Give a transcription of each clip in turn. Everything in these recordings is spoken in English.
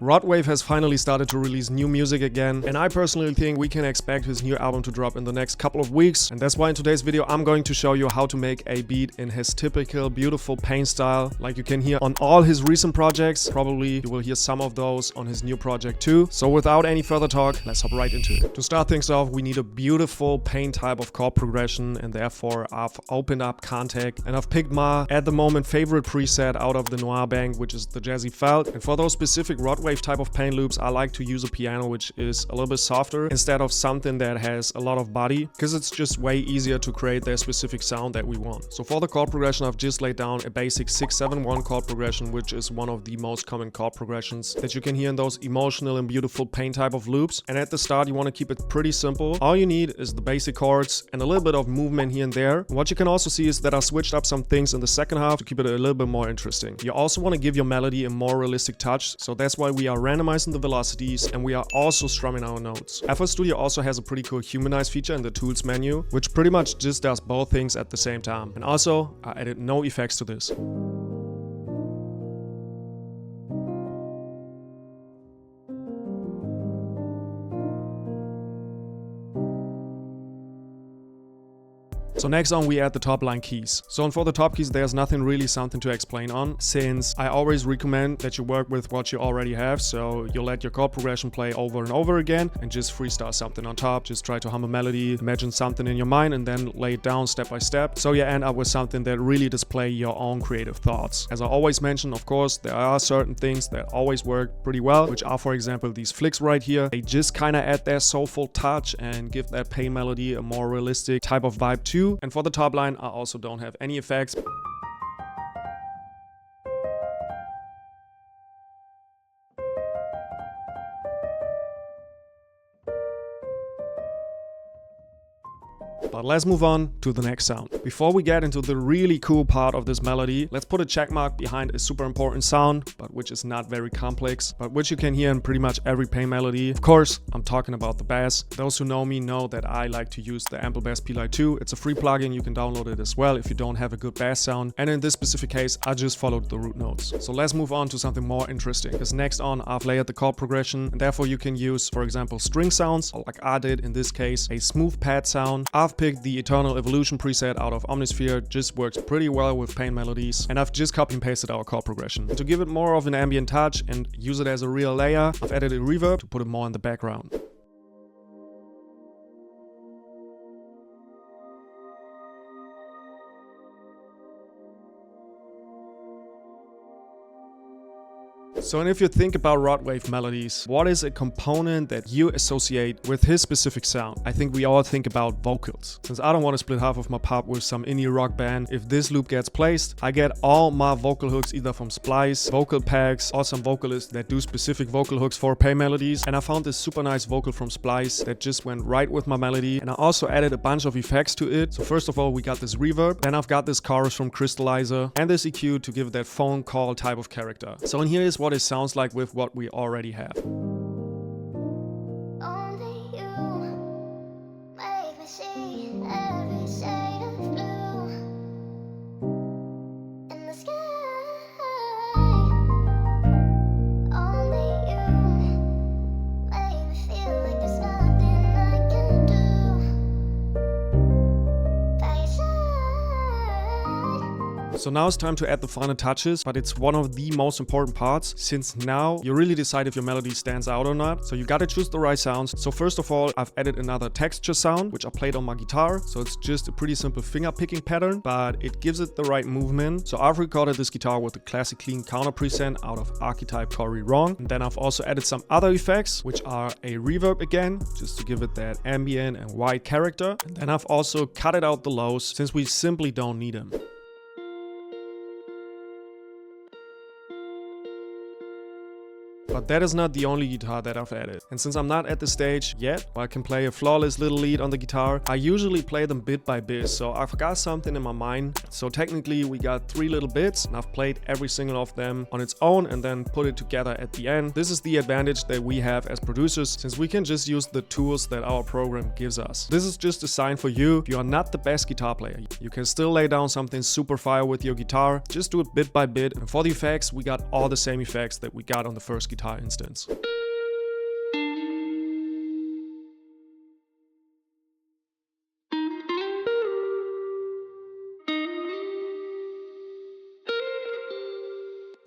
Rodwave has finally started to release new music again, and I personally think we can expect his new album to drop in the next couple of weeks, and that's why in today's video I'm going to show you how to make a beat in his typical beautiful paint style, like you can hear on all his recent projects. Probably you will hear some of those on his new project too. So without any further talk, let's hop right into it. To start things off, we need a beautiful paint type of chord progression, and therefore I've opened up Contact and I've picked my, at the moment, favorite preset out of the Noir bank, which is the Jazzy Felt. And for those specific Rodwave type of paint loops, I like to use a piano which is a little bit softer instead of something that has a lot of body, because it's just way easier to create their specific sound that we want. So for the chord progression, I've just laid down a basic 6-7-1 chord progression, which is one of the most common chord progressions that you can hear in those emotional and beautiful paint type of loops. And at the start, you want to keep it pretty simple. All you need is the basic chords and a little bit of movement here and there. And what you can also see is that I switched up some things in the second half to keep it a little bit more interesting. You also want to give your melody a more realistic touch, so that's why we are randomizing the velocities and we are also strumming our notes. FL Studio also has a pretty cool humanize feature in the tools menu, which pretty much just does both things at the same time. And also, I added no effects to this. So next on, we add the top line keys. So for the top keys, there's nothing really something to explain on, since I always recommend that you work with what you already have. So you let your chord progression play over and over again and just freestyle something on top. Just try to hum a melody, imagine something in your mind, and then lay it down step by step. So you end up with something that really display your own creative thoughts. As I always mention, of course, there are certain things that always work pretty well, which are, for example, these flicks right here. They just kind of add their soulful touch and give that paint melody a more realistic type of vibe too. And for the top line, I also don't have any effects. But let's move on to the next sound. Before we get into the really cool part of this melody, let's put a check mark behind a super important sound, but which is not very complex, but which you can hear in pretty much every paint melody. Of course, I'm talking about the bass. Those who know me know that I like to use the Ample Bass P-Lite 2. It's a free plugin, you can download it as well if you don't have a good bass sound. And in this specific case, I just followed the root notes. So let's move on to something more interesting, because next on, I've layered the chord progression, and therefore you can use, for example, string sounds, or like I did in this case, a smooth pad sound. I've picked the Eternal Evolution preset out of Omnisphere, just works pretty well with paint melodies, and I've just copy and pasted our chord progression. And to give it more of an ambient touch and use it as a real layer, I've added a reverb to put it more in the background. So, and if you think about Rodwave melodies, what is a component that you associate with his specific sound? I think we all think about vocals. Since I don't want to split half of my pop with some indie rock band, if this loop gets placed, I get all my vocal hooks either from Splice, vocal packs, or some vocalists that do specific vocal hooks for paint melodies. And I found this super nice vocal from Splice that just went right with my melody. And I also added a bunch of effects to it. So first of all, we got this reverb, then I've got this chorus from Crystallizer, and this EQ to give that phone call type of character. So in here is what it sounds like with what we already have. So now it's time to add the final touches, but it's one of the most important parts, since now you really decide if your melody stands out or not. So you gotta choose the right sounds. So first of all, I've added another texture sound, which I played on my guitar. So it's just a pretty simple finger picking pattern, but it gives it the right movement. So I've recorded this guitar with a classic clean counter preset out of Archetype Corey Wrong. And then I've also added some other effects, which are a reverb again, just to give it that ambient and white character. And then I've also cut it out the lows, since we simply don't need them. But that is not the only guitar that I've added. And since I'm not at the stage yet where I can play a flawless little lead on the guitar, I usually play them bit by bit. So I've got something in my mind. So technically we got 3 little bits, and I've played every single of them on its own and then put it together at the end. This is the advantage that we have as producers, since we can just use the tools that our program gives us. This is just a sign for you. If you are not the best guitar player, you can still lay down something super fire with your guitar. Just do it bit by bit. And for the effects, we got all the same effects that we got on the first guitar. guitar instance.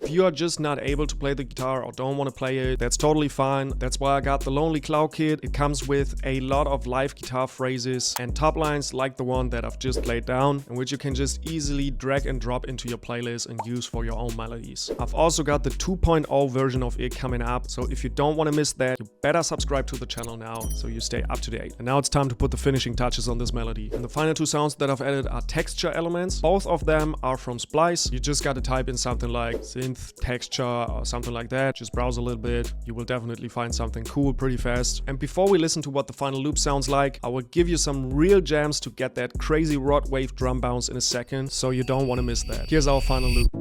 If you are just not able to play the guitar or don't want to play it, that's totally fine. That's why I got the Lonely Cloud kit. It comes with a lot of live guitar phrases and top lines like the one that I've just played down, and which you can just easily drag and drop into your playlist and use for your own melodies. I've also got the 2.0 version of it coming up, so if you don't want to miss that, you better subscribe to the channel now so you stay up to date. And now it's time to put the finishing touches on this melody. And the final two sounds that I've added are texture elements. Both of them are from Splice. You just got to type in something like synth texture or something like that. Just browse a little bit. You will definitely find something cool pretty fast. And before we listen to what the final loop sounds like, I will give you some real jams to get that crazy rod wave drum bounce in a second, so you don't want to miss that. Here's our final loop.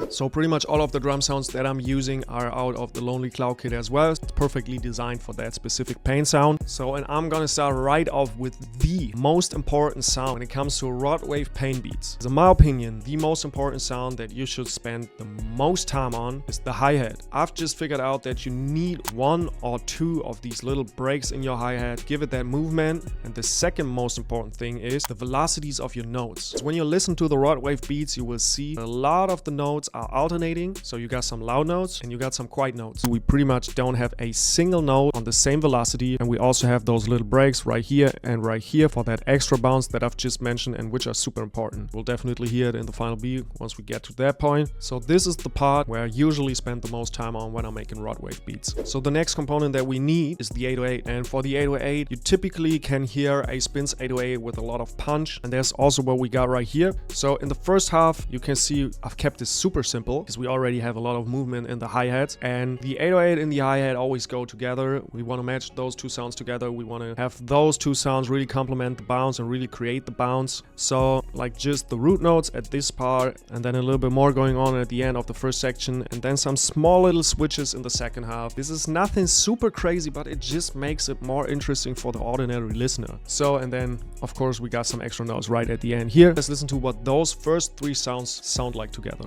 So pretty much all of the drum sounds that I'm using are out of the Lonely Cloud kit as well. It's perfectly designed for that specific pain sound. And I'm gonna start right off with the most important sound when it comes to rod wave pain beats. In my opinion, the most important sound that you should spend the most time on is the hi-hat. I've just figured out that you need 1 or 2 of these little breaks in your hi-hat, give it that movement. And the second most important thing is the velocities of your notes. So when you listen to the rod wave beats, you will see a lot of the notes are alternating. So you got some loud notes and you got some quiet notes. We pretty much don't have a single note on the same velocity, and we also have those little breaks right here and right here for that extra bounce that I've just mentioned and which are super important. We'll definitely hear it in the final beat once we get to that point. So this is the part where I usually spend the most time on when I'm making rod wave beats. So the next component that we need is the 808, and for the 808 you typically can hear a Spins 808 with a lot of punch, and that's also what we got right here. So in the first half you can see I've kept this super simple because we already have a lot of movement in the hi-hat, and the 808 and the hi-hat always go together. We want to match those two sounds together. We want to have those two sounds really complement the bounce and really create the bounce. So like just the root notes at this part, and then a little bit more going on at the end of the first section, and then some small little switches in the second half. This is nothing super crazy, but it just makes it more interesting for the ordinary listener. So, and then of course we got some extra notes right at the end here. Let's listen to what those first 3 sounds sound like together.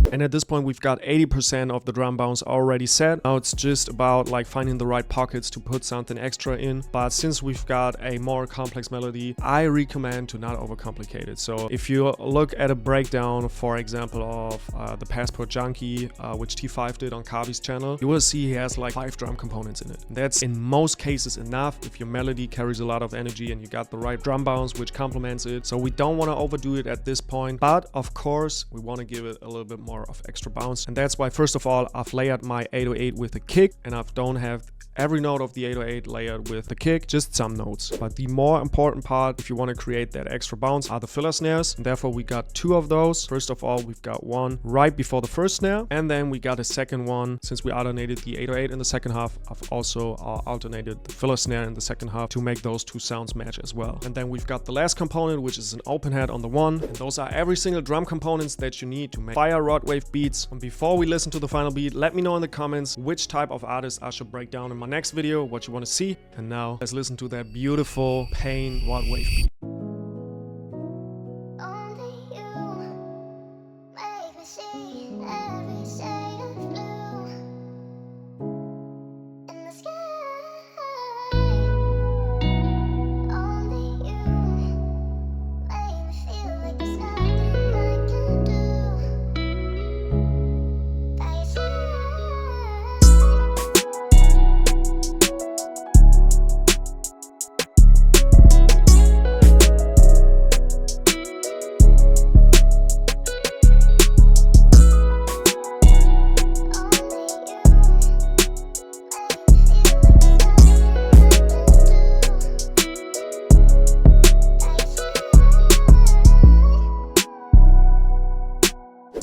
And at this point we've got 80% of the drum bounce already set. Now it's just about like finding the right pockets to put something extra in. But since we've got a more complex melody, I recommend to not overcomplicate it. So if you look at a breakdown, for example, of the Passport Junkie, which T5 did on Kavi's channel, you will see he has like 5 drum components in it. That's in most cases enough if your melody carries a lot of energy and you got the right drum bounce which complements it. So we don't want to overdo it at this point, but of course we want to give it a little bit more of extra bounce, and that's why first of all I've layered my 808 with a kick, and I don't have every note of the 808 layered with the kick, just some notes. But the more important part, if you want to create that extra bounce, are the filler snares, and therefore we got 2 of those. First of all, we've got one right before the first snare, and then we got a second one. Since we alternated the 808 in the second half, I've also alternated the filler snare in the second half to make those 2 sounds match as well. And then we've got the last component, which is an open hat on the 1, and those are every single drum components that you need to make fire rod wave beats. And before we listen to the final beat, let me know in the comments which type of artist I should break down in my next video, what you want to see. And now let's listen to that beautiful pain rod wave beat.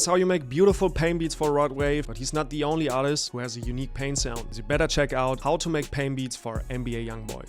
That's how you make beautiful pain beats for Rod Wave, but he's not the only artist who has a unique pain sound. So you better check out how to make pain beats for NBA Youngboy.